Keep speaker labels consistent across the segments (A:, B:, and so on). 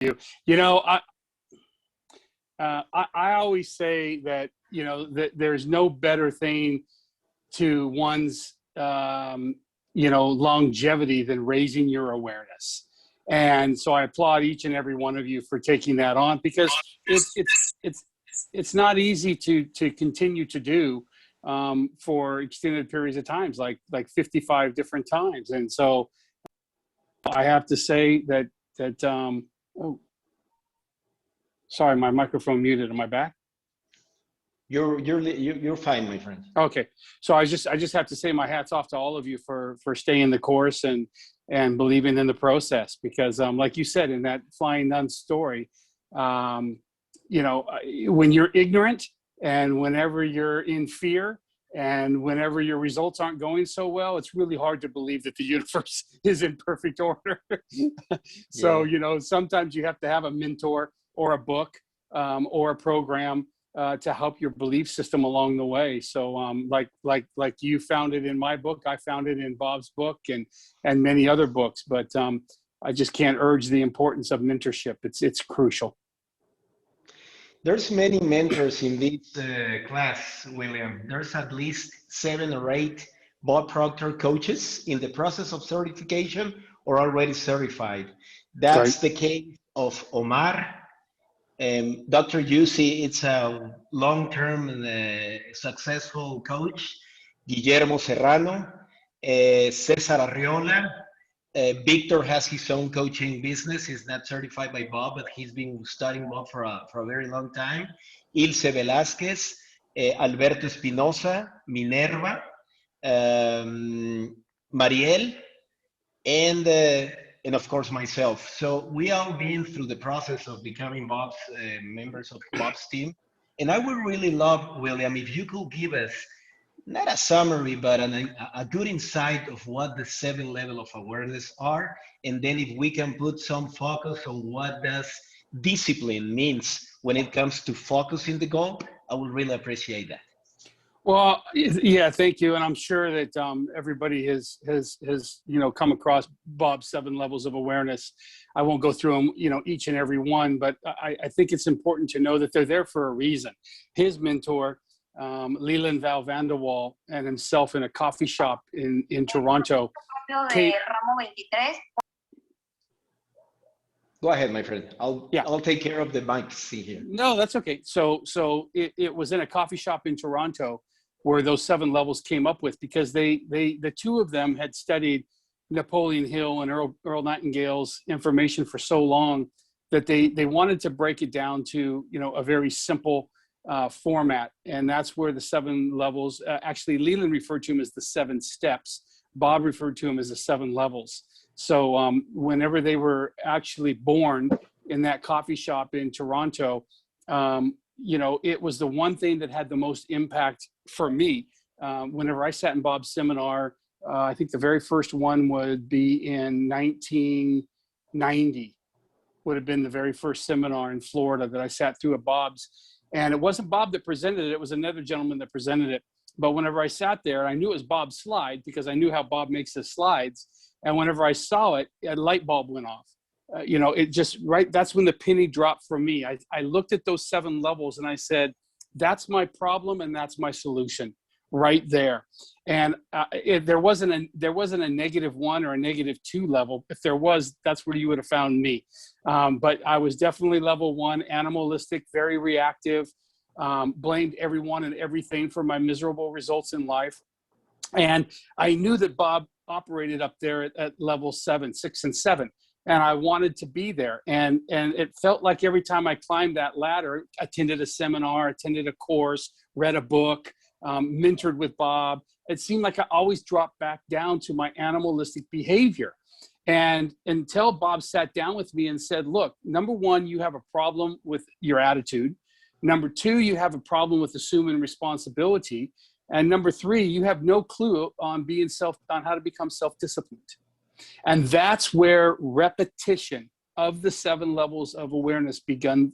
A: You know, I always say that, you know, that there's no better thing to one's, you know, longevity than raising your awareness. And so I applaud each and every one of you for taking that on, because it's not easy to continue to do for extended periods of times, like 55 different times. And so I have to say that oh, sorry, my microphone muted. Am I back?
B: You're fine, my friend.
A: Okay, so I just have to say my hat's off to all of you for staying the course and believing in the process, because like you said in that Flying Nun story, you know, when you're ignorant and whenever you're in fear and whenever your results aren't going so well, it's really hard to believe that the universe is in perfect order. So, you know, sometimes you have to have a mentor or a book or a program to help your belief system along the way. So like you found it in my book, I found it in Bob's book and many other books, but I just can't urge the importance of mentorship. It's crucial.
B: There's many mentors in this class, William. There's at least 7 or 8 Bob Proctor coaches in the process of certification or already certified. That's
A: Right.
B: the case of Omar. Dr. Yusi, it's a long-term successful coach. Guillermo Serrano, Cesar Arriola. Victor has his own coaching business. He's not certified by Bob, but he's been studying Bob for a very long time. Ilse Velazquez, Alberto Espinosa, Minerva, Mariel, and of course myself. So we all been through the process of becoming Bob's members of Bob's team. And I would really love, William, if you could give us not a summary, but a good insight of what the 7 levels of awareness are. And then if we can put some focus on what does discipline means when it comes to focusing the goal, I would really appreciate that.
A: Well, yeah, thank you. And I'm sure that everybody has, you know, come across Bob's 7 levels of awareness. I won't go through them, you know, each and every one, but I think it's important to know that they're there for a reason. His mentor, Leland Val Vanderwall, and himself in a coffee shop in Toronto.
B: Go ahead, my friend. I'll take care of the mic see here.
A: No, that's okay. So it was in a coffee shop in Toronto where those 7 levels came up with, because the two of them had studied Napoleon Hill and Earl Nightingale's information for so long that they wanted to break it down to, you know, a very simple format. And that's where the 7 levels, actually Leland referred to them as the 7 steps. Bob referred to them as the 7 levels. So whenever they were actually born in that coffee shop in Toronto, you know, it was the one thing that had the most impact for me. Whenever I sat in Bob's seminar, I think the very first one would be in 1990, would have been the very first seminar in Florida that I sat through at Bob's. And it wasn't Bob that presented it, it was another gentleman that presented it. But whenever I sat there, I knew it was Bob's slide because I knew how Bob makes his slides. And whenever I saw it, a light bulb went off. You know, it just, right, that's when the penny dropped for me. I looked at those 7 levels and I said, that's my problem and that's my solution right there. And there wasn't a -1 or a -2 level. If there was, that's where you would have found me. But I was definitely level 1, animalistic, very reactive, blamed everyone and everything for my miserable results in life. And I knew that Bob operated up there at level 7, 6, and 7. And I wanted to be there. And it felt like every time I climbed that ladder, attended a seminar, attended a course, read a book, mentored with Bob, it seemed like I always dropped back down to my animalistic behavior. And until Bob sat down with me and said, look, number 1, you have a problem with your attitude. Number 2, you have a problem with assuming responsibility. And number 3, you have no clue on on how to become self-disciplined. And that's where repetition of the 7 levels of awareness began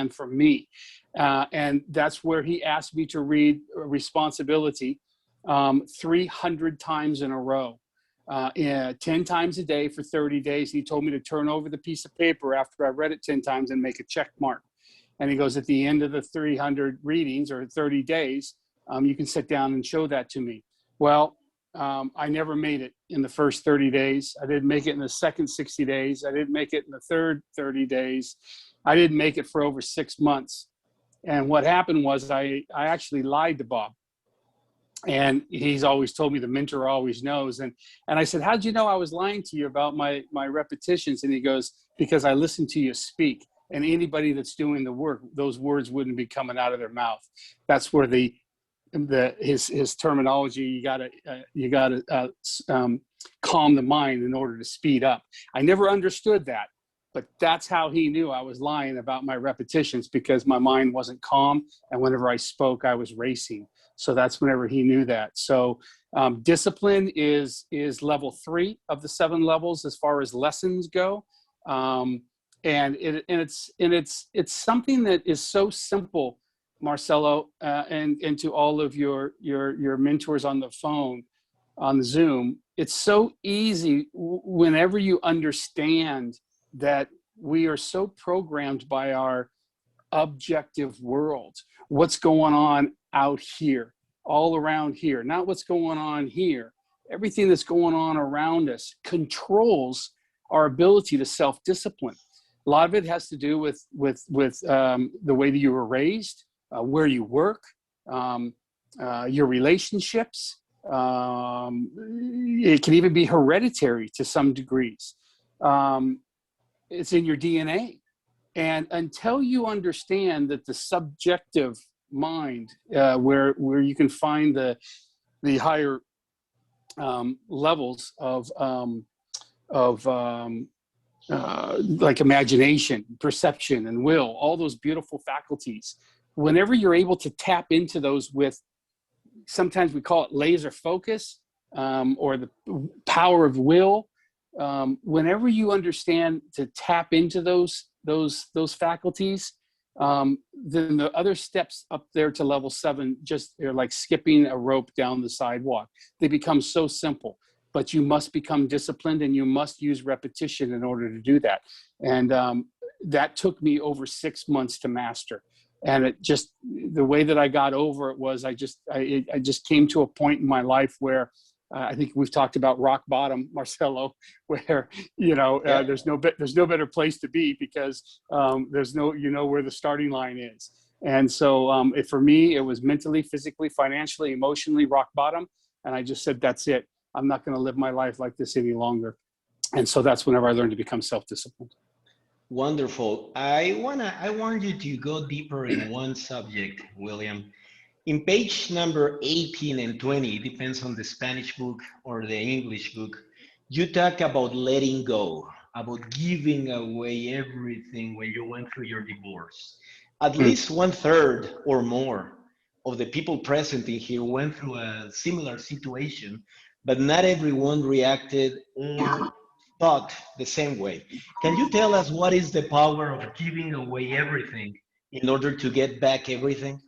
A: for me. And that's where he asked me to read responsibility 300 times in a row. 10 times a day for 30 days. He told me to turn over the piece of paper after I read it 10 times and make a check mark. And he goes, at the end of the 300 readings or 30 days, you can sit down and show that to me. Well, I never made it in the first 30 days. I didn't make it in the second 60 days. I didn't make it in the third 30 days. I didn't make it for over 6 months. And what happened was I actually lied to Bob. And he's always told me the mentor always knows. And I said, how'd you know I was lying to you about my repetitions? And he goes, because I listened to you speak. And anybody that's doing the work, those words wouldn't be coming out of their mouth. That's where his terminology, you gotta calm the mind in order to speed up. I never understood that, but that's how he knew I was lying about my repetitions, because my mind wasn't calm, and whenever I spoke, I was racing. So that's whenever he knew that. So discipline is level 3 of the 7 levels as far as lessons go. And it's something that is so simple, Marcelo, and to all of your mentors on the phone, on Zoom. It's so easy whenever you understand that we are so programmed by our objective world. What's going on out here, all around here, not what's going on here. Everything that's going on around us controls our ability to self-discipline. A lot of it has to do with the way that you were raised, where you work, your relationships. It can even be hereditary to some degrees. It's in your DNA. And until you understand that the subjective mind, where you can find the higher levels of like imagination, perception, and will, all those beautiful faculties, whenever you're able to tap into those with, sometimes we call it laser focus, or the power of will, whenever you understand to tap into those faculties, then the other steps up there to level 7, they're like skipping a rope down the sidewalk. They become so simple, but you must become disciplined, and you must use repetition in order to do that. And that took me over 6 months to master. And it just, the way that I got over it was I just came to a point in my life where I think we've talked about rock bottom, Marcelo, where, there's no better place to be, because there's no, where the starting line is. And so for me, it was mentally, physically, financially, emotionally rock bottom. And I just said, that's it. I'm not going to live my life like this any longer. And so that's whenever I learned to become self-disciplined.
B: Wonderful. I want you to go deeper in one subject, William. In page number 18 and 20, it depends on the Spanish book or the English book, you talk about letting go, about giving away everything when you went through your divorce. At least 1/3 or more of the people present in here went through a similar situation, but not everyone reacted or thought the same way. Can you tell us what is the power of giving away everything in order to get back everything?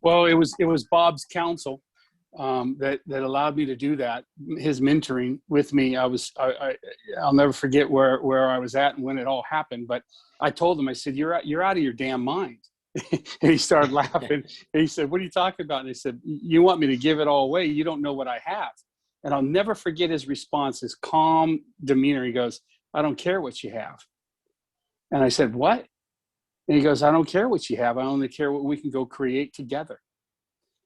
A: Well, it was Bob's counsel that allowed me to do that. His mentoring with me. I'll never forget where I was at and when it all happened. But I told him, I said, "You're out of your damn mind." And he started laughing. And he said, "What are you talking about?" And I said, "You want me to give it all away? You don't know what I have." And I'll never forget his response, his calm demeanor. He goes, "I don't care what you have." And I said, "What?" And he goes, "I don't care what you have. I only care what we can go create together."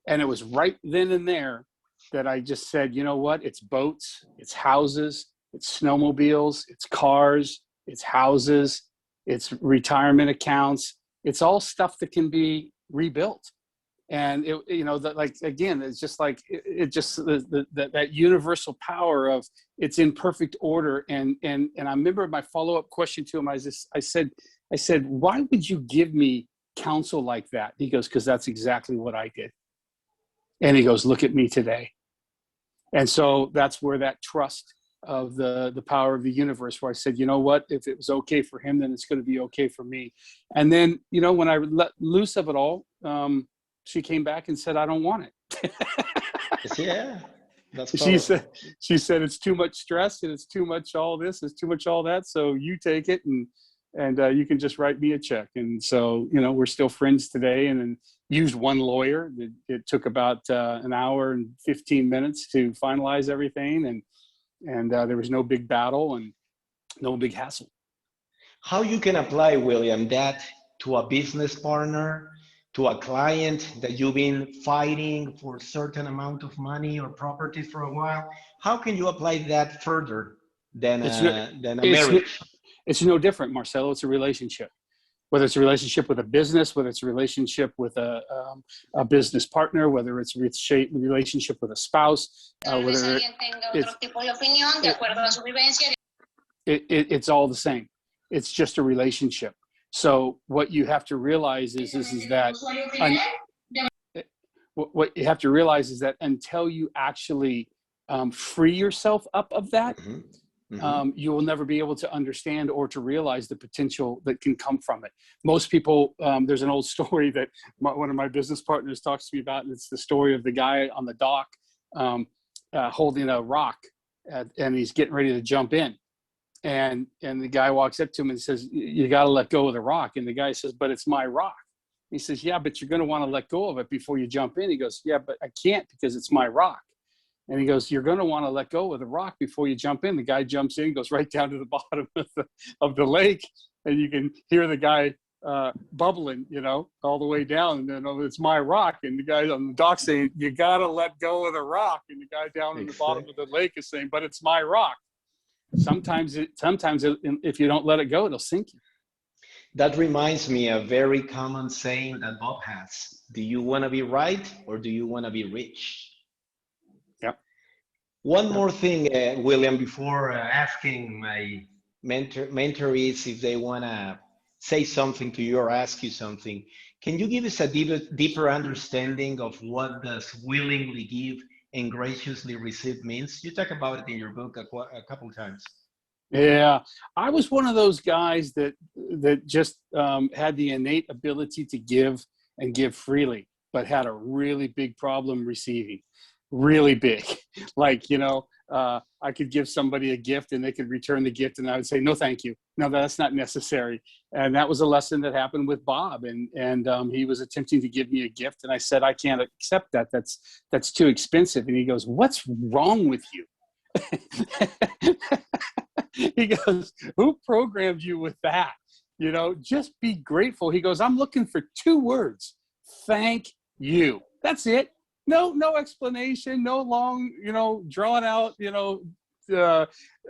A: And it was right then and there that I just said, you know what? It's boats, it's houses, it's snowmobiles, it's cars, it's houses, it's retirement accounts. It's all stuff that can be rebuilt. And again, it's just like that universal power of it's in perfect order. And I remember my follow-up question to him. I said, "Why would you give me counsel like that?" He goes, "Because that's exactly what I did." And he goes, "Look at me today." And so that's where that trust of the power of the universe, where I said, you know what, if it was okay for him, then it's going to be okay for me. And then, when I let loose of it all, she came back and said, "I don't want it."
B: Yeah. That's
A: she
B: powerful.
A: said, she said, it's too much stress and it's too much all this, it's too much all that. So you take it and you can just write me a check. And so, you know, we're still friends today, and used one lawyer. It took about an hour and 15 minutes to finalize everything. And there was no big battle and no big hassle.
B: How you can apply, William, that to a business partner, to a client that you've been fighting for a certain amount of money or property for a while? How can you apply that further than a marriage?
A: It's no different, Marcelo. It's a relationship. Whether it's a relationship with a business, whether it's a relationship with a business partner, whether it's a relationship with a spouse, whether it's all the same. It's just a relationship. So what you have to realize is that what you have to realize is that until you actually free yourself up of that, you will never be able to understand or to realize the potential that can come from it. Most people, there's an old story that one of my business partners talks to me about, and it's the story of the guy on the dock holding a rock, and he's getting ready to jump in. And the guy walks up to him and says, you got to let go of the rock. And the guy says, but it's my rock. He says, yeah, but you're going to want to let go of it before you jump in. He goes, yeah, but I can't because it's my rock. And he goes, you're going to want to let go of the rock before you jump in. The guy jumps in, goes right down to the bottom of the lake. And you can hear the guy bubbling, you know, all the way down. And then, oh, it's my rock. And the guy on the dock saying, you got to let go of the rock. And the guy down in the bottom of the lake is saying, but it's my rock. Sometimes if you don't let it go, it'll sink you.
B: That reminds me of a very common saying that Bob has. Do you want to be right or do you want to be rich?
A: Yep.
B: One more thing, William, before asking my mentorees if they want to say something to you or ask you something. Can you give us a deeper understanding of what does willingly give and graciously receive means? You talk about it in your book a couple times.
A: Yeah, I was one of those guys that just had the innate ability to give and give freely, but had a really big problem receiving. Really big. Like, you know, I could give somebody a gift and they could return the gift and I would say, no, thank you. No, that's not necessary. And that was a lesson that happened with Bob. And he was attempting to give me a gift. And I said, I can't accept that. That's too expensive. And he goes, what's wrong with you? He goes, who programmed you with that? You know, just be grateful. He goes, I'm looking for 2 words. Thank you. That's it. No explanation, no long, you know, drawn out, you know,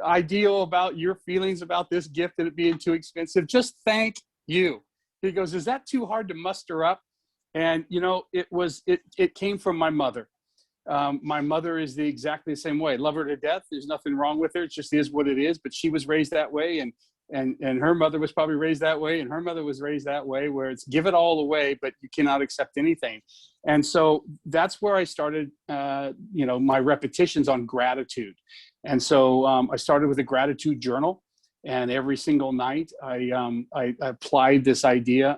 A: ideal about your feelings about this gift and it being too expensive. Just thank you. He goes, is that too hard to muster up? And, you know, it came from my mother. My mother is exactly the same way. Love her to death. There's nothing wrong with her. It just is what it is. But she was raised that way. And her mother was probably raised that way. And her mother was raised that way, where it's give it all away, but you cannot accept anything. And so that's where I started, you know, my repetitions on gratitude. And so I started with a gratitude journal. And every single night I applied this idea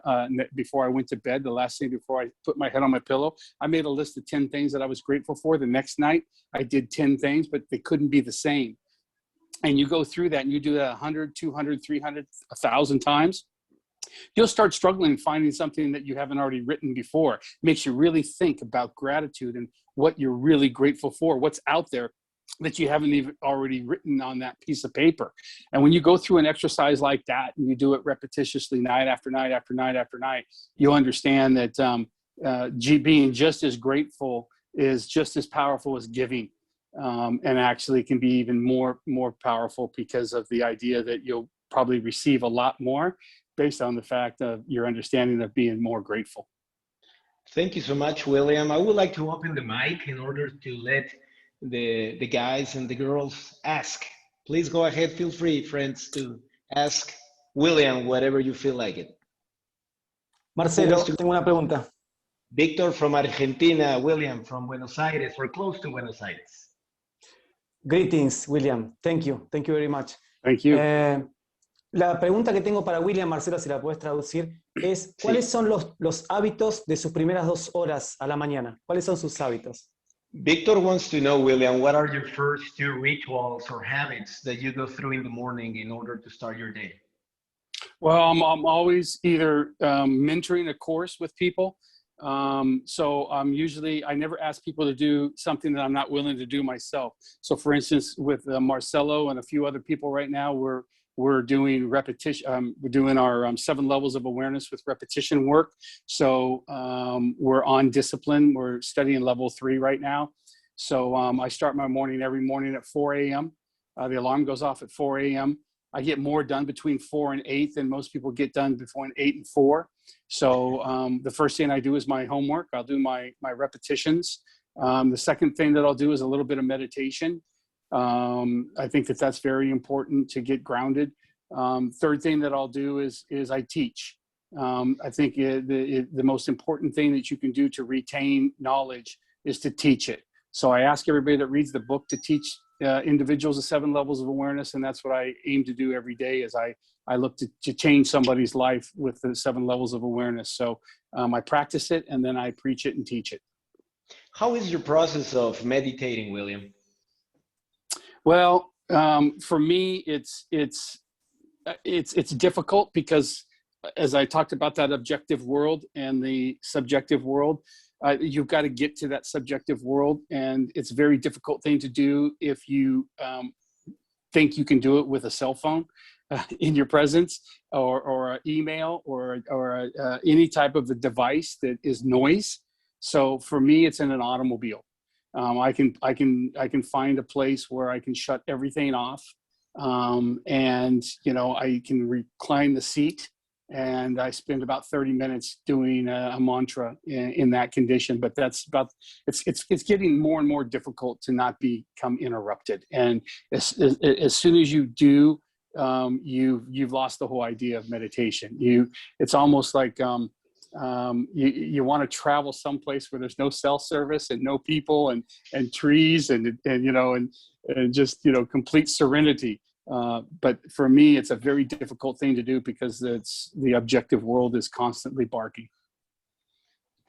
A: before I went to bed. The last thing before I put my head on my pillow, I made a list of 10 things that I was grateful for. The next night I did 10 things, but they couldn't be the same. And you go through that and you do that 100, 200, 300, 1,000 times. You'll start struggling finding something that you haven't already written before. It makes you really think about gratitude and what you're really grateful for, what's out there that you haven't even already written on that piece of paper. And when you go through an exercise like that and you do it repetitiously night after night after night after night, you'll understand that being just as grateful is just as powerful as giving, and actually can be even more powerful because of the idea that you'll probably receive a lot more based on the fact of your understanding of being more grateful.
B: Thank you so much, William. I would like to open the mic in order to let the guys and the girls ask. Please go ahead. Feel free, friends, to ask William whatever you feel like it.
C: Marcelo, tengo una pregunta.
B: Victor from Argentina, William from Buenos Aires, or close to Buenos Aires.
C: Greetings, William. Thank you. Thank you very much.
A: Thank you.
C: La pregunta que tengo para William, Marcelo, si la puedes traducir, es ¿cuáles son los hábitos de sus primeras 2 horas a la mañana? ¿Cuáles son sus hábitos?
B: Victor wants to know, William, what are your first two rituals or habits that you go through in the morning in order to start your day?
A: Well, I'm always either mentoring a course with people. So I'm usually, I never ask people to do something that I'm not willing to do myself. So for instance, with Marcelo and a few other people right now, we're doing repetition. We're doing our 7 levels of awareness with repetition work. So we're on discipline. We're studying level 3 right now. So I start my morning every morning at 4 a.m. The alarm goes off at 4 a.m. I get more done between 4 and 8 than most people get done between 8 and 4. So the first thing I do is my homework. I'll do my repetitions. The second thing that I'll do is a little bit of meditation. I think that that's very important to get grounded. Third thing that I'll do is I teach. I think the most important thing that you can do to retain knowledge is to teach it. So I ask everybody that reads the book to teach individuals the 7 levels of awareness, and that's what I aim to do every day. Is I look to change somebody's life with the 7 levels of awareness. So I practice it, and then I preach it and teach it.
B: How is your process of meditating, William?
A: Well, for me, it's difficult because, as I talked about, that objective world and the subjective world, you've got to get to that subjective world, and it's a very difficult thing to do if you think you can do it with a cell phone in your presence, or an email, or any type of a device that is noise. So for me, it's in an automobile. I can find a place where I can shut everything off, and I can recline the seat, and I spend about 30 minutes doing a mantra in that condition. But it's getting more and more difficult to not become interrupted. And as soon as you do, you've lost the whole idea of meditation. It's almost like you want to travel someplace where there's no cell service and no people and trees and just complete serenity. But for me, it's a very difficult thing to do because the objective world is constantly barking.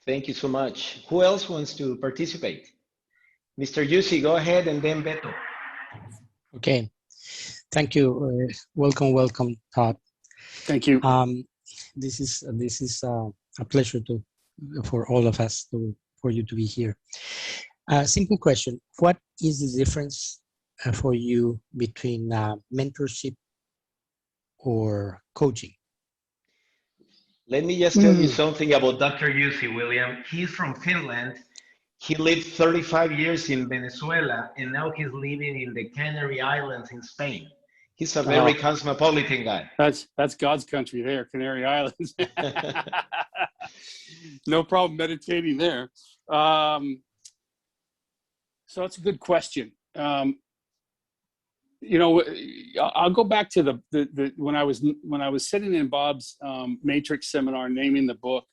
B: Thank you so much. Who else wants to participate? Mr. Yussi, go ahead, and then Beto.
D: Okay. Thank you. Welcome, Todd.
A: Thank you.
D: This is a pleasure for all of us for you to be here. Simple question: what is the difference for you between mentorship or coaching?
B: Let me just tell you something about Dr. Yussi, William. He's from Finland. He lived 35 years in Venezuela, and now he's living in the Canary Islands in Spain. He's a very cosmopolitan guy.
A: That's God's country there, Canary Islands. No problem meditating there. So it's a good question. I'll go back to the when I was sitting in Bob's Matrix seminar naming the book.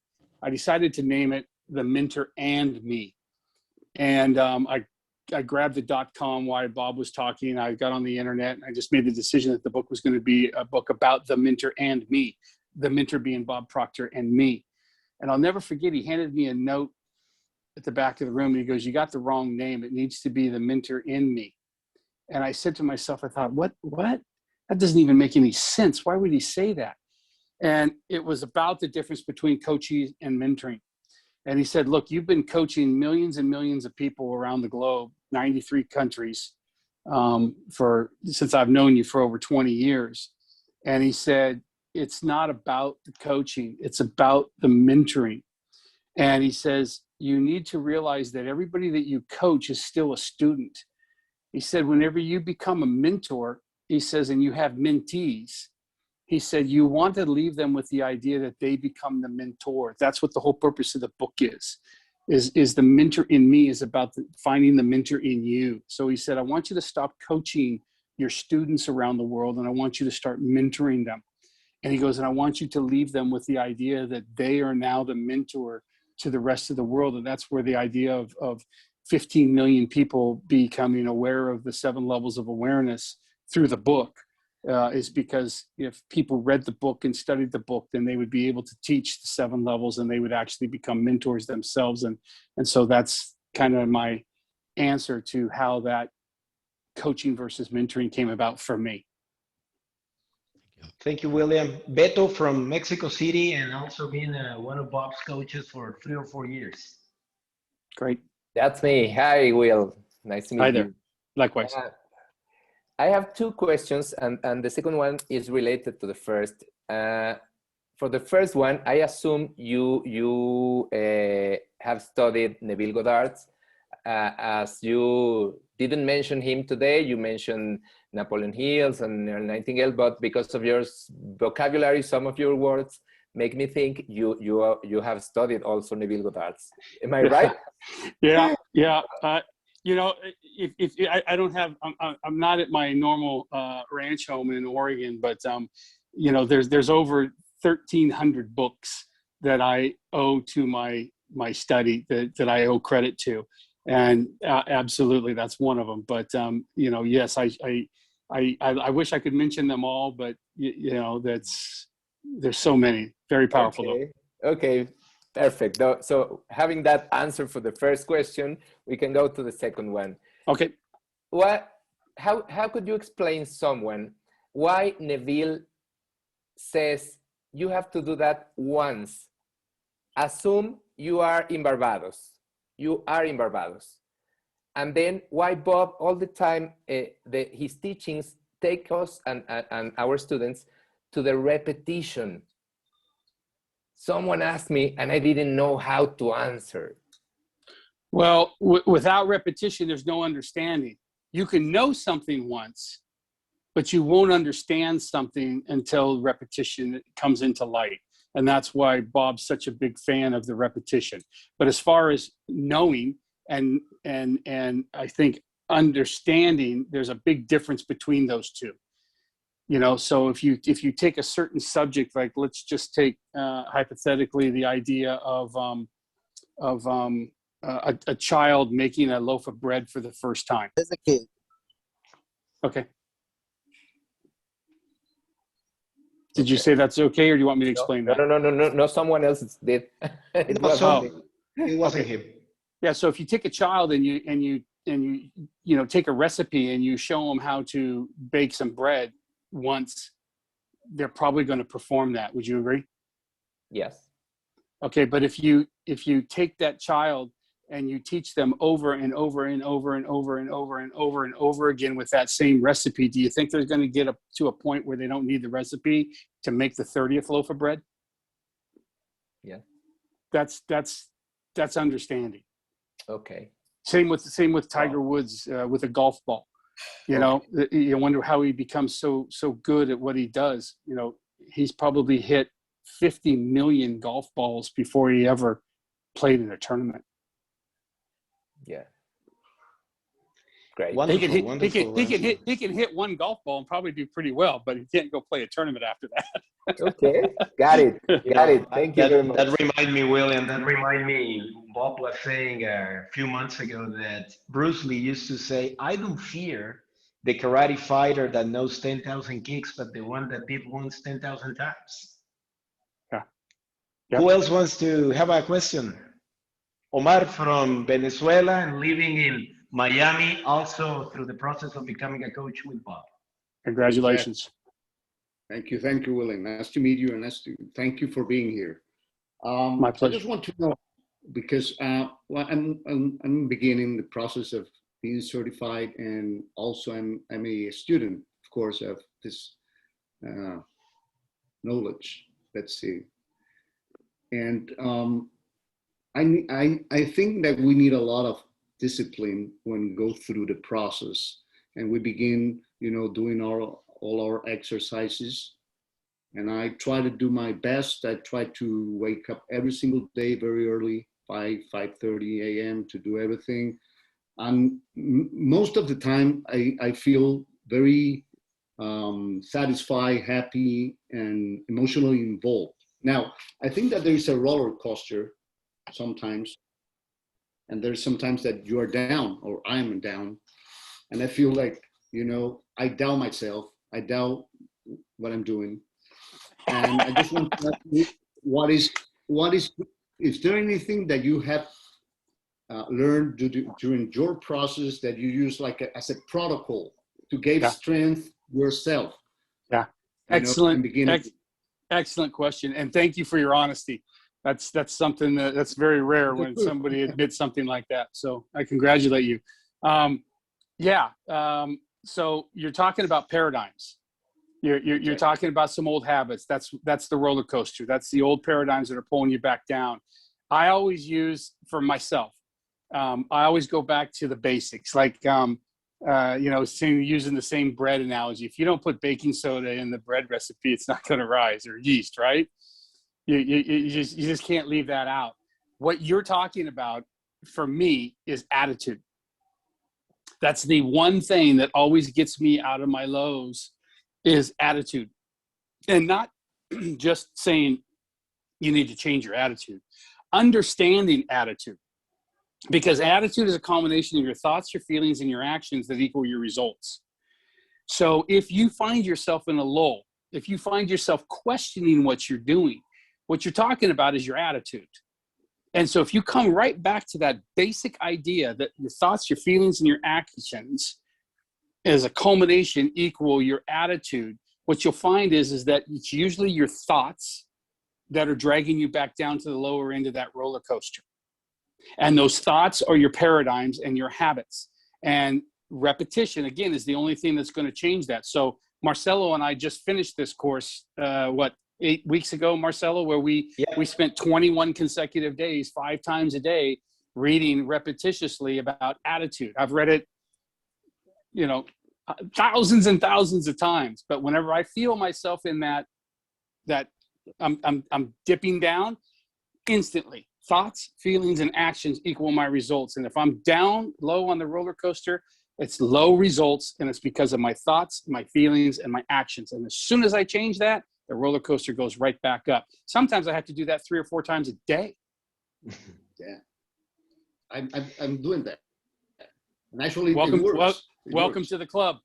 A: I decided to name it The Mentor and Me, and I grabbed the .com while Bob was talking. I got on the internet, and I just made the decision that the book was going to be a book about the mentor and me, the mentor being Bob Proctor and me. And I'll never forget, he handed me a note at the back of the room, and he goes, "You got the wrong name. It needs to be the mentor in me." And I said to myself, I thought, what? That doesn't even make any sense. Why would he say that? And it was about the difference between coaching and mentoring. And he said, look, you've been coaching millions and millions of people around the globe, 93 countries, since I've known you for over 20 years. And he said, it's not about the coaching, it's about the mentoring. And he says, you need to realize that everybody that you coach is still a student. He said, whenever you become a mentor, he says, and you have mentees, he said, you want to leave them with the idea that they become the mentor. That's what the whole purpose of the book is the mentor in me is about finding the mentor in you. So he said, I want you to stop coaching your students around the world, and I want you to start mentoring them. And he goes, and I want you to leave them with the idea that they are now the mentor to the rest of the world. And that's where the idea of 15 million people becoming aware of the 7 levels of awareness through the book is because if people read the book and studied the book, then they would be able to teach the 7 levels, and they would actually become mentors themselves. And so that's kind of my answer to how that coaching versus mentoring came about for me.
B: Thank you, William. Beto from Mexico City, and also been one of Bob's coaches for 3 or 4 years.
A: Great.
E: That's me. Hi, Will. Nice to meet
A: Hi
E: you.
A: there. Likewise.
E: I have 2 questions, and the second one is related to the first. For the first one, I assume you have studied Neville Goddard's. As you didn't mention him today, you mentioned Napoleon Hills and Nightingale, but because of your vocabulary, some of your words make me think you have studied also Neville Goddard's. Am I right?
A: Yeah. You know, if I don't have, I'm not at my normal ranch home in Oregon, but you know, there's over 1,300 books that I owe to my study that I owe credit to, and absolutely that's one of them. But you know, yes, I wish I could mention them all, but you know, there's so many. Very powerful.
E: Okay, perfect. So having that answer for the first question, we can go to the second one.
A: Okay.
E: How could you explain someone why Neville says you have to do that once? Assume you are in Barbados. You are in Barbados. And then why Bob all the time, his teachings take us and our students to the repetition. Someone asked me and I didn't know how to answer.
A: Well, without repetition, there's no understanding. You can know something once, but you won't understand something until repetition comes into light. And that's why Bob's such a big fan of the repetition. But as far as knowing and I think understanding, there's a big difference between those two. You know, so if you take a certain subject, like let's just take hypothetically the idea of a child making a loaf of bread for the first time.
F: As a kid.
A: Okay. Did you say that's okay, or do you want me to explain that?
E: No, someone else did. It
B: wasn't him.
A: Yeah, so if you take a child and you take a recipe and you show them how to bake some bread once, they're probably going to perform that. Would you agree?
E: Yes.
A: Okay, but if you take that child and you teach them over and over and over and over and over and over and over again with that same recipe, do you think they're going to get up to a point where they don't need the recipe to make the 30th loaf of bread?
E: Yeah.
A: That's understanding.
E: Okay.
A: Same with Tiger Woods with a golf ball. You know, you wonder how he becomes so good at what he does. You know, he's probably hit 50 million golf balls before he ever played in a tournament.
E: Yeah. Great.
A: He can hit one golf ball and probably do pretty well, but he can't go play a tournament after that.
E: Okay. Got it. Thank you very much.
B: That reminds me, William, Bob was saying a few months ago that Bruce Lee used to say, I don't fear the karate fighter that knows 10,000 kicks, but the one that did once 10,000 times.
A: Yeah. Yep.
B: Who else wants to have a question? Omar from Venezuela and living in Miami, also through the process of becoming a coach with Bob.
A: Congratulations.
G: Thank you, William. Nice to meet you, and thank you for being here.
A: My pleasure.
G: I just want to know, because I'm beginning the process of being certified, and also I'm a student, of course, of this knowledge. Let's see, and I think that we need a lot of discipline when we go through the process, and we begin, doing all our exercises. And I try to do my best. I try to wake up every single day very early, 5:30 a.m. to do everything. And most of the time, I feel very satisfied, happy, and emotionally involved. Now, I think that there is a roller coaster sometimes, and there's sometimes that you are down, or I'm down, and I feel like, I doubt myself, I doubt what I'm doing, and I just want to ask you, is there anything that you have learned during your process that you use like as a protocol to give strength yourself?
A: Yeah, excellent. Excellent question, and thank you for your honesty. That's something that's very rare when somebody admits something like that. So I congratulate you. So you're talking about paradigms. You're talking about some old habits. That's the roller coaster. That's the old paradigms that are pulling you back down. I always use for myself. I always go back to the basics, like using the same bread analogy. If you don't put baking soda in the bread recipe, it's not going to rise, or yeast, right? You just can't leave that out. What you're talking about for me is attitude. That's the one thing that always gets me out of my lows is attitude, and not just saying you need to change your attitude, understanding attitude. Because attitude is a combination of your thoughts, your feelings, and your actions that equal your results. So if you find yourself in a lull, if you find yourself questioning what you're doing, what you're talking about is your attitude. And so if you come right back to that basic idea that your thoughts, your feelings, and your actions as a culmination equal your attitude, what you'll find is that it's usually your thoughts that are dragging you back down to the lower end of that roller coaster. And those thoughts are your paradigms and your habits. And repetition, again, is the only thing that's going to change that. So Marcelo and I just finished this course, 8 weeks ago, Marcelo, where we spent 21 consecutive days, 5 times a day, reading repetitiously about attitude. I've read it, thousands and thousands of times. But whenever I feel myself in that I'm dipping down, instantly, thoughts, feelings, and actions equal my results. And if I'm down low on the roller coaster, it's low results, and it's because of my thoughts, my feelings, and my actions. And as soon as I change that, the roller coaster goes right back up. Sometimes I have to do that 3 or 4 times a day.
G: Yeah, I'm doing that. And actually,
A: welcome
G: works.
A: to the club.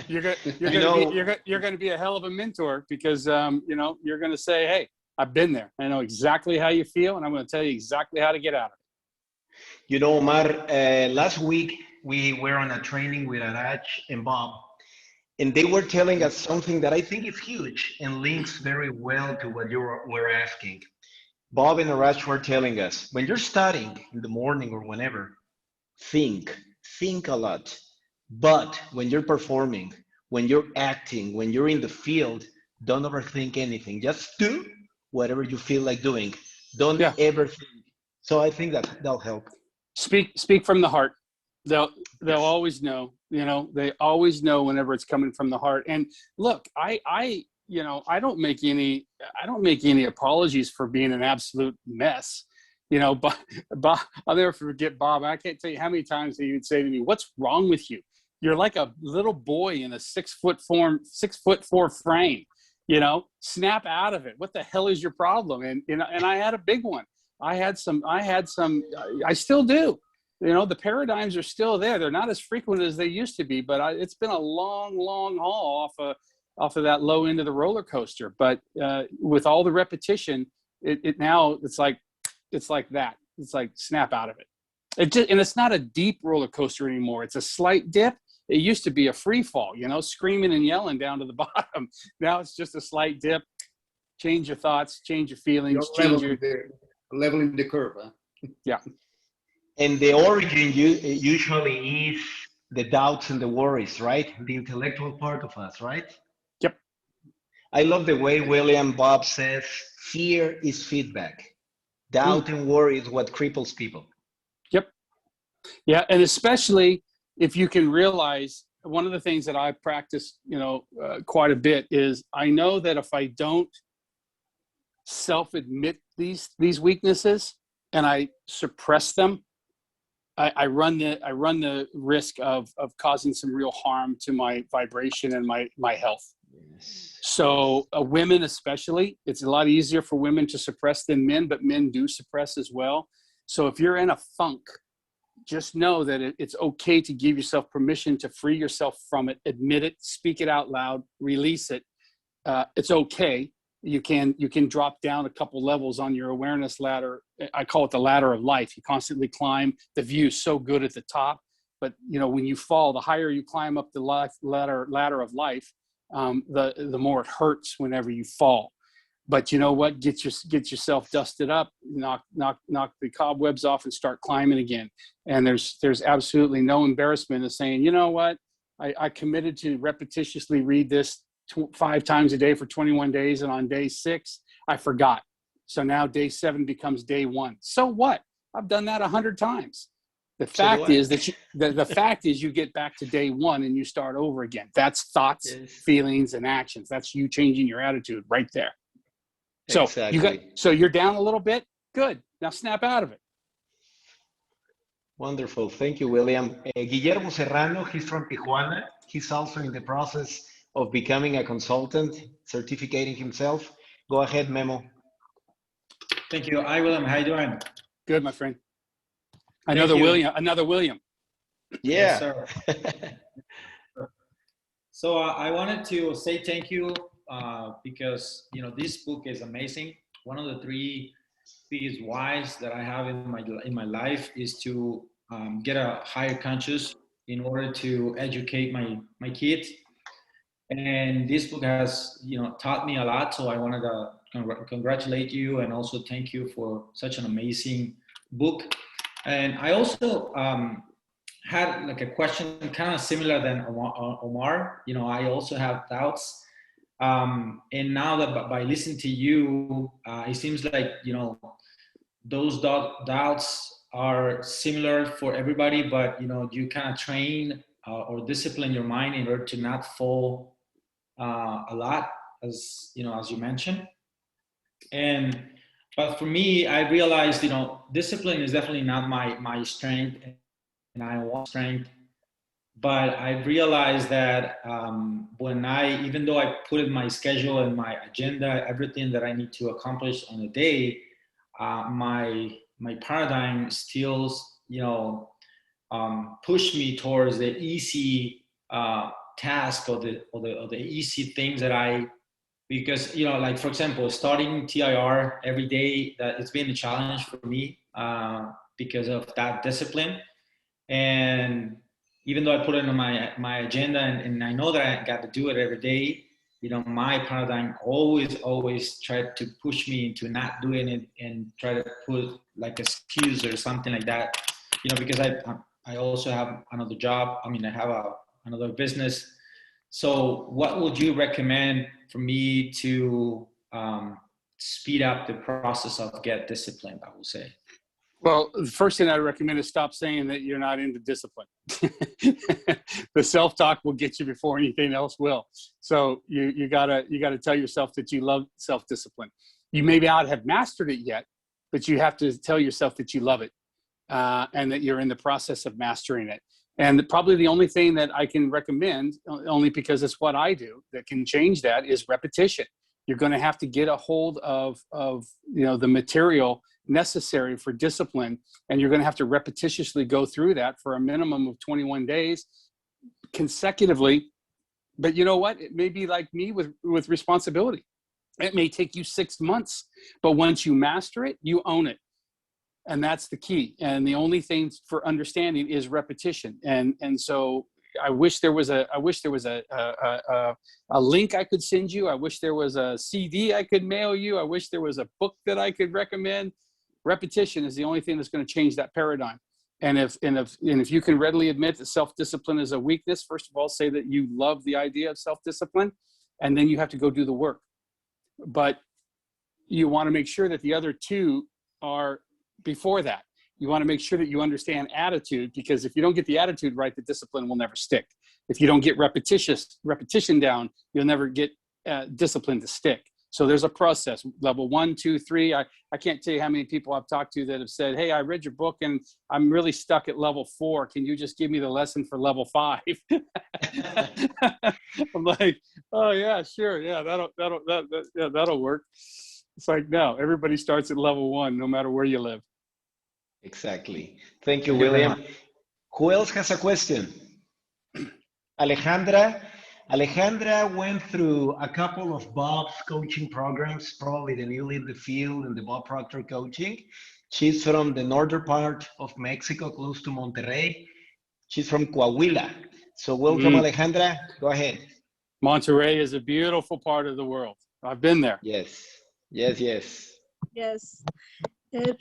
A: You're going to be a hell of a mentor because you're going to say, hey, I've been there. I know exactly how you feel, and I'm going to tell you exactly how to get out of it.
B: Omar, last week we were on a training with Arach and Bob, and they were telling us something that I think is huge and links very well to what you were asking. Bob and Arach were telling us, when you're studying in the morning or whenever, think a lot. But when you're performing, when you're acting, when you're in the field, don't overthink anything. Just do whatever you feel like doing. Don't ever think. So I think that'll help.
A: Speak from the heart. They'll always know. They always know whenever it's coming from the heart. And look, I don't make any apologies for being an absolute mess. But Bob, I'll never forget Bob. I can't tell you how many times he would say to me, "What's wrong with you? You're like a little boy in a 6'4" frame. Snap out of it. What the hell is your problem?" And I had a big one. I had some, I still do. The paradigms are still there. They're not as frequent as they used to be, but it's been a long haul off of that low end of the roller coaster. But with all the repetition, it's like that. It's like snap out of it. And it's not a deep roller coaster anymore. It's a slight dip. It used to be a free fall, screaming and yelling down to the bottom. Now it's just a slight dip. Change your thoughts, change your feelings,
G: leveling the curve. Huh?
B: Yeah. And the origin usually is the doubts and the worries, right? The intellectual part of us, right?
A: Yep.
B: I love the way William Bob says, fear is feedback. Doubt and worry is what cripples people.
A: Yep. Yeah, and especially if you can realize, one of the things that I practice, quite a bit is I know that if I don't self-admit these weaknesses and I suppress them, I run the risk of causing some real harm to my vibration and my health. Yes. So women especially, it's a lot easier for women to suppress than men, but men do suppress as well. So if you're in a funk, just know that it's okay to give yourself permission to free yourself from it, admit it, speak it out loud, release it. It's okay. you can drop down a couple levels on your awareness ladder. I call it the ladder of life. You constantly climb. The view is so good at the top, but when you fall, the higher you climb up the ladder of life, the more it hurts whenever you fall. But you know what? Get yourself dusted up, knock the cobwebs off, and start climbing again. And there's absolutely no embarrassment in saying, you know what? I committed to repetitiously read this 5 times a day for 21 days, and on day 6, I forgot. So now day 7 becomes day 1. So what? I've done that 100 times. The fact is that the fact is you get back to day 1 and you start over again. That's thoughts, feelings, and actions. That's you changing your attitude right there. So
B: exactly.
A: so you're down a little bit. Good. Now snap out of it.
B: Wonderful. Thank you, William. Guillermo Serrano, he's from Tijuana. He's also in the process of becoming a consultant, certificating himself. Go ahead, Memo.
F: Thank you. Hi, William. How you doing?
A: Good, my friend. Another William.
B: Yeah.
F: Yes, sir. So I wanted to say thank you because this book is amazing. One of the 3 biggest whys that I have in my life is to get a higher conscious in order to educate my kids. And this book has taught me a lot. So I wanted to congratulate you and also thank you for such an amazing book. And I also had like a question kind of similar than Omar. I also have doubts. And now that by listening to you, it seems like, those doubts are similar for everybody, but, you kind of train or discipline your mind in order to not fall a lot, as you mentioned. But for me, I realized, discipline is definitely not my strength, and I want strength. But I realized that even though I put in my schedule and my agenda, everything that I need to accomplish on a day, my paradigm still, push me towards the easy task or the easy things that because like for example, starting TIR every day, that it's been a challenge for me because of that discipline. And even though I put it on my agenda and I know that I got to do it every day, my paradigm always tried to push me into not doing it and try to put like excuse or something like that, because I also have another job. I have another business. So what would you recommend for me to speed up the process of get disciplined, I would say?
A: Well, the first thing I recommend is stop saying that you're not into discipline. The self-talk will get you before anything else will. So you gotta tell yourself that you love self-discipline. You may not have mastered it yet, but you have to tell yourself that you love it and that you're in the process of mastering it. And probably the only thing that I can recommend, only because it's what I do, that can change that is repetition. You're going to have to get a hold of the material necessary for discipline, and you're going to have to repetitiously go through that for a minimum of 21 days consecutively. But you know what? It may be like me with responsibility. It may take you 6 months, but once you master it, you own it. And that's the key. And the only thing for understanding is repetition. And so I wish there was a link I could send you. I wish there was a CD I could mail you. I wish there was a book that I could recommend. Repetition is the only thing that's going to change that paradigm. And if you can readily admit that self-discipline is a weakness, first of all, say that you love the idea of self-discipline, and then you have to go do the work. But you want to make sure that the other 2 are before that. You want to make sure that you understand attitude, because if you don't get the attitude right, the discipline will never stick. If you don't get repetition down, you'll never get discipline to stick. So there's a process, level 1, 2, 3. I can't tell you how many people I've talked to that have said, hey, I read your book and I'm really stuck at level 4. Can you just give me the lesson for level 5? I'm like, oh yeah, sure. Yeah, that'll work. It's like, no, everybody starts at level 1, no matter where you live.
B: Exactly. Thank you, William. Who else has a question? Alejandra, Alejandra went through a couple of Bob's coaching programs, probably the New Lead the Field and the Bob Proctor coaching. She's from the northern part of Mexico, close to Monterrey. She's from Coahuila. So welcome, Alejandra. Go ahead.
A: Monterrey is a beautiful part of the world. I've been there.
B: Yes, yes, yes.
H: Yes.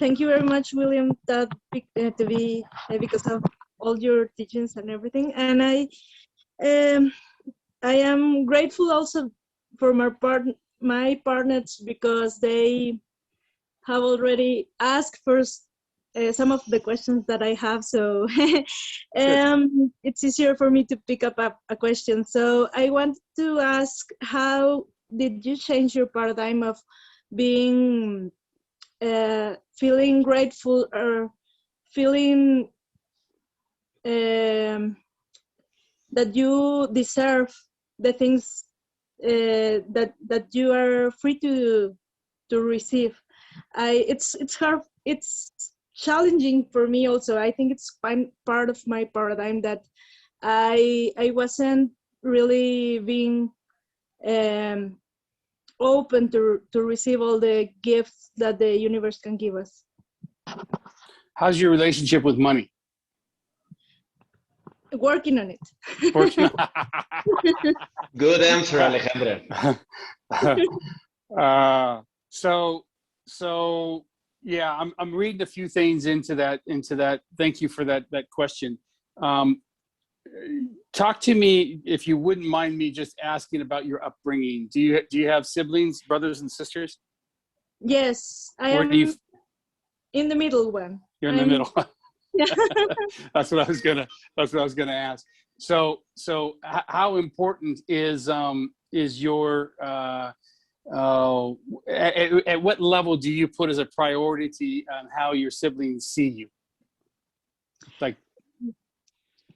H: Thank you very much, William, that to be because of all your teachings and everything. And I am grateful also for my partners because they have already asked first some of the questions that I have. So it's easier for me to pick up a question. So I want to ask, how did you change your paradigm of being feeling grateful or feeling that you deserve the things that you are free to receive? It's hard. It's challenging for me also. I think it's part of my paradigm that I wasn't really being open to receive all the gifts that the universe can give us.
A: How's your relationship with money?
H: Working on it.
A: Working.
B: Good answer, Alejandra.
A: So yeah, I'm reading a few things into that. Thank you for that question. Talk to me, if you wouldn't mind me just asking about your upbringing. Do you have siblings, brothers and sisters?
H: Yes, I am in the middle one.
A: You're in the middle. That's what I was gonna ask. So how important is your at what level do you put as a priority on how your siblings see you? Like,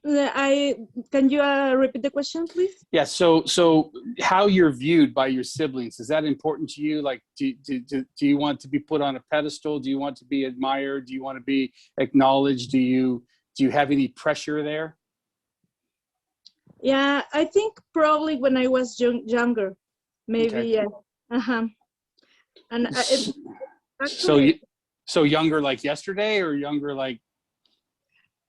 H: can you repeat the question, please?
A: yeah. So how you're viewed by your siblings, is that important to you? Like, do you want to be put on a pedestal? Do you want to be admired? Do you want to be acknowledged? Do you have any pressure there?
H: Yeah, I think probably when I was younger, maybe.
A: Okay.
H: Yeah. And actually,
A: so younger like yesterday, or younger like?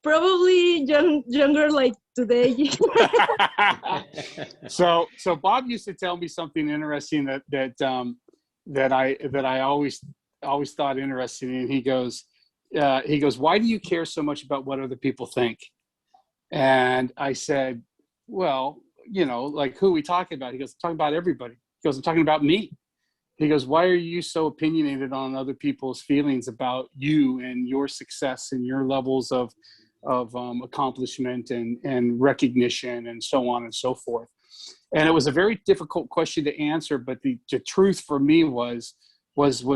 H: Probably younger like today.
A: So Bob used to tell me something interesting that I always thought interesting, and he goes, why do you care so much about what other people think? And I said, well, like, who are we talking about? He goes, I'm talking about everybody. He goes, I'm talking about me. He goes, why are you so opinionated on other people's feelings about you and your success and your levels of accomplishment and recognition and so on and so forth? And it was a very difficult question to answer, but the truth for me was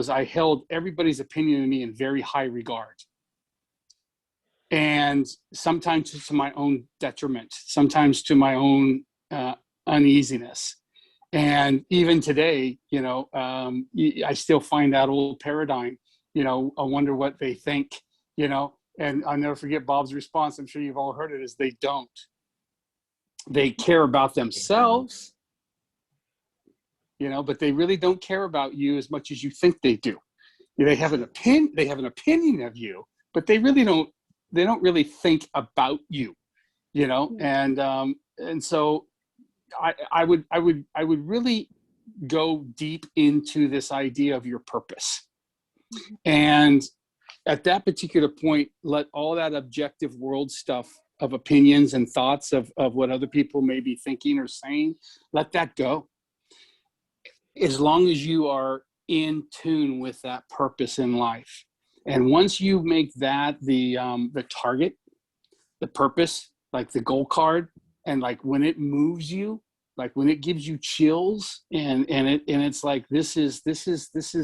A: I held everybody's opinion of me in very high regard, and sometimes to my own detriment, sometimes to my own uneasiness. And even today, I still find that old paradigm, I wonder what they think, and I'll never forget Bob's response. I'm sure you've all heard it, is they don't. They care about themselves, but they really don't care about you as much as you think they do. They have an opinion of you, but they really don't. They don't really think about you, and so I would really go deep into this idea of your purpose, and at that particular point, let all that objective world stuff of opinions and thoughts of what other people may be thinking or saying, let that go. As long as you are in tune with that purpose in life. And once you make that the target, the purpose, like the goal card, and like when it moves you, like when it gives you chills, and it's like, this is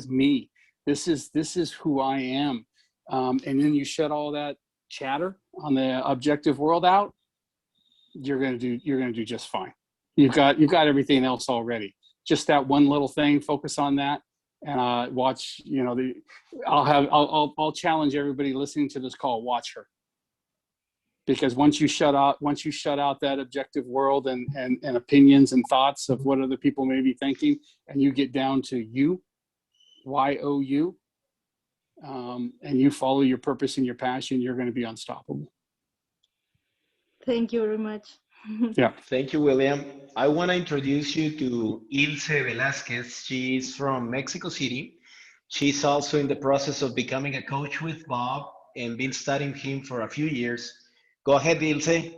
A: me, this is who I am, and then you shut all that chatter on the objective world out, you're gonna do just fine. You've got everything else already. Just that one little thing, focus on that. And watch, I'll challenge everybody listening to this call, watch her. because once you shut out that objective world and opinions and thoughts of what other people may be thinking, and you get down to you, YOU, and you follow your purpose and your passion, you're going to be unstoppable.
H: Thank you very much.
A: Yeah.
B: Thank you, William. I want to introduce you to Ilse Velazquez. She's from Mexico City. She's also in the process of becoming a coach with Bob and been studying him for a few years. Go ahead, Ilse.